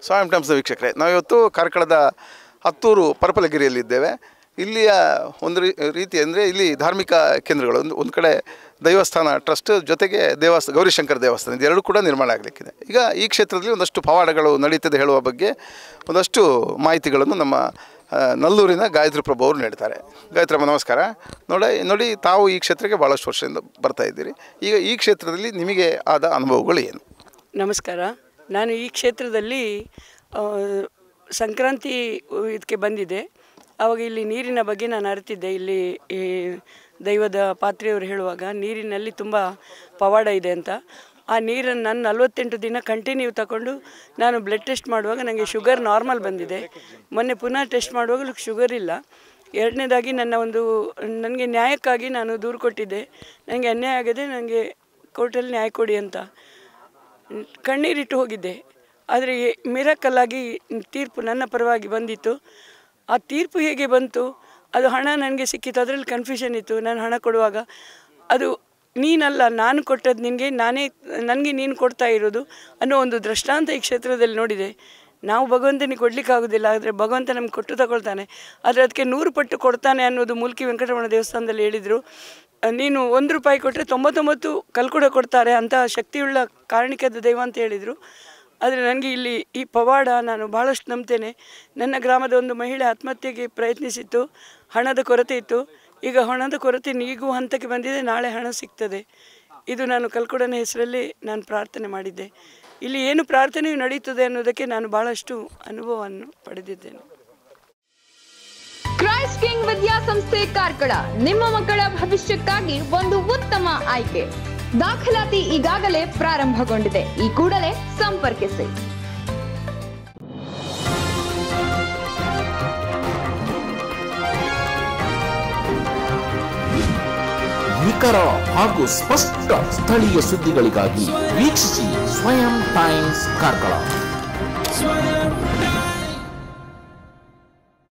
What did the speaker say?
ಸ್ವಾಮಿ ಟೈಮ್ಸ್ನ ವೀಕ್ಷಕರೇ, ನಾವಿವತ್ತು ಕಾರ್ಕಳದ ಹತ್ತೂರು ಪರಪಲಗಿರಿಯಲ್ಲಿದ್ದೇವೆ. ಇಲ್ಲಿಯ ಒಂದು ರೀತಿ ಅಂದರೆ ಇಲ್ಲಿ ಧಾರ್ಮಿಕ ಕೇಂದ್ರಗಳು, ಒಂದು ಕಡೆ ದೈವಸ್ಥಾನ ಟ್ರಸ್ಟ್ ಜೊತೆಗೆ ಗೌರಿಶಂಕರ ದೇವಸ್ಥಾನ, ಇದೆರಡೂ ಕೂಡ ನಿರ್ಮಾಣ ಆಗಲಿಕ್ಕಿದೆ. ಈಗ ಈ ಕ್ಷೇತ್ರದಲ್ಲಿ ಒಂದಷ್ಟು ಪವಾಡಗಳು ನಡೀತದೆ ಹೇಳುವ ಬಗ್ಗೆ ಒಂದಷ್ಟು ಮಾಹಿತಿಗಳನ್ನು ನಮ್ಮ ನಲ್ಲೂರಿನ ಗಾಯತ್ರಿ ಪ್ರಭು ಅವರು ನೀಡ್ತಾರೆ. ಗಾಯತ್ರಮ್ಮ ನಮಸ್ಕಾರ. ನೋಡಿ ತಾವು ಈ ಕ್ಷೇತ್ರಕ್ಕೆ ಭಾಳಷ್ಟು ವರ್ಷದಿಂದ ಬರ್ತಾ ಇದ್ದೀರಿ. ಈಗ ಈ ಕ್ಷೇತ್ರದಲ್ಲಿ ನಿಮಗೆ ಆದ ಅನುಭವಗಳು ಏನು? ನಮಸ್ಕಾರ. ನಾನು ಈ ಕ್ಷೇತ್ರದಲ್ಲಿ ಸಂಕ್ರಾಂತಿ ಇದಕ್ಕೆ ಬಂದಿದ್ದೆ. ಆವಾಗ ಇಲ್ಲಿ ನೀರಿನ ಬಗ್ಗೆ ನಾನು ಅರಿತಿದ್ದೆ. ಇಲ್ಲಿ ಈ ದೈವದ ಪಾತ್ರೆಯವರು ಹೇಳುವಾಗ ನೀರಿನಲ್ಲಿ ತುಂಬ ಪವಾಡ ಇದೆ ಅಂತ. ಆ ನೀರನ್ನು ನಾನು 48 ದಿನ ಕಂಟಿನ್ಯೂ ತಗೊಂಡು ನಾನು ಬ್ಲಡ್ ಟೆಸ್ಟ್ ಮಾಡುವಾಗ ನನಗೆ ಶುಗರ್ ನಾರ್ಮಲ್ ಬಂದಿದೆ. ಮೊನ್ನೆ ಪುನಃ ಟೆಸ್ಟ್ ಮಾಡುವಾಗಲೂ ಶುಗರ್ ಇಲ್ಲ. ಎರಡನೇದಾಗಿ ನನಗೆ ನ್ಯಾಯಕ್ಕಾಗಿ ನಾನು ದೂರು ಕೊಟ್ಟಿದ್ದೆ. ನನಗೆ ಅನ್ಯಾಯ ಆಗಿದೆ, ನನಗೆ ಕೋರ್ಟಲ್ಲಿ ನ್ಯಾಯ ಕೊಡಿ ಅಂತ ಕಣ್ಣೀರಿಟ್ಟು ಹೋಗಿದ್ದೆ. ಆದರೆ ಮಿರಾಕಲ್ಲಾಗಿ ತೀರ್ಪು ನನ್ನ ಪರವಾಗಿ ಬಂದಿತ್ತು. ಆ ತೀರ್ಪು ಹೇಗೆ ಬಂತು, ಅದು ಹಣ ನನಗೆ ಸಿಕ್ಕಿತ್ತು. ಅದರಲ್ಲಿ ಕನ್ಫ್ಯೂಷನ್ ಇತ್ತು. ನಾನು ಹಣ ಕೊಡುವಾಗ ಅದು ನೀನಲ್ಲ, ನಾನು ಕೊಟ್ಟದ್ದು ನಿನಗೆ, ನನಗೆ ನೀನು ಕೊಡ್ತಾ ಇರೋದು ಅನ್ನೋ ಒಂದು ದೃಷ್ಟಾಂತ ಈ ಕ್ಷೇತ್ರದಲ್ಲಿ ನೋಡಿದೆ. ನಾವು ಭಗವಂತನಿಗೆ ಕೊಡಲಿಕ್ಕಾಗೋದಿಲ್ಲ, ಆದರೆ ಭಗವಂತ ನಮ್ಗೆ ಕೊಟ್ಟು ತಗೊಳ್ತಾನೆ. ಆದರೆ ಅದಕ್ಕೆ 100 ಪಟ್ಟು ಕೊಡ್ತಾನೆ ಅನ್ನೋದು ಮೂಲ್ಕಿ ವೆಂಕಟರಮಣ ದೇವಸ್ಥಾನದಲ್ಲಿ ಹೇಳಿದರು. ನೀನು 1 ರೂಪಾಯಿ ಕೊಟ್ಟರೆ 99 ಕಲ್ಕೂಡ ಕೊಡ್ತಾರೆ ಅಂತ ಶಕ್ತಿಯುಳ್ಳ ಕಾರಣಿಕದ ದೈವ ಅಂತ ಹೇಳಿದರು. ಆದರೆ ನನಗೆ ಇಲ್ಲಿ ಈ ಪವಾಡ ನಾನು ಭಾಳಷ್ಟು ನಂಬ್ತೇನೆ. ನನ್ನ ಗ್ರಾಮದ ಒಂದು ಮಹಿಳೆ ಆತ್ಮಹತ್ಯೆಗೆ ಪ್ರಯತ್ನಿಸಿತ್ತು. ಹಣದ ಕೊರತೆ ಇತ್ತು. ಈಗ ಹಣದ ಕೊರತೆ ನೀಗುವ ಹಂತಕ್ಕೆ ಬಂದಿದೆ. ನಾಳೆ ಹಣ ಸಿಗ್ತದೆ. ಇದು ನಾನು ಕಲ್ಕೂಡನ ಹೆಸರಲ್ಲಿ ನಾನು ಪ್ರಾರ್ಥನೆ ಮಾಡಿದ್ದೆ. ಇಲ್ಲಿ ಏನು ಪ್ರಾರ್ಥನೆಯು ನಡೀತದೆ ಅನ್ನೋದಕ್ಕೆ ನಾನು ಭಾಳಷ್ಟು ಅನುಭವವನ್ನು ಪಡೆದಿದ್ದೇನೆ. ಕ್ರೈಸ್ಟ್ ಕಿಂಗ್ ವಿದ್ಯಾಸಂಸ್ಥೆ ಕಾರ್ಕಳ ನಿಮ್ಮ ಮಕ್ಕಳ ಭವಿಷ್ಯಕ್ಕಾಗಿ ಒಂದು ಉತ್ತಮ ಆಯ್ಕೆ. ದಾಖಲಾತಿ ಈಗಾಗಲೇ ಪ್ರಾರಂಭಗೊಂಡಿದೆ. ಈ ಕೂಡಲೇ ಸಂಪರ್ಕಿಸಿ. ನಿಖರ ಹಾಗೂ ಸ್ಪಷ್ಟ ಸ್ಥಳೀಯ ಸುದ್ದಿಗಳಿಗಾಗಿ ವೀಕ್ಷಿಸಿ ಸ್ವಯಂ ಟೈಮ್ಸ್ ಕಾರ್ಕಳ.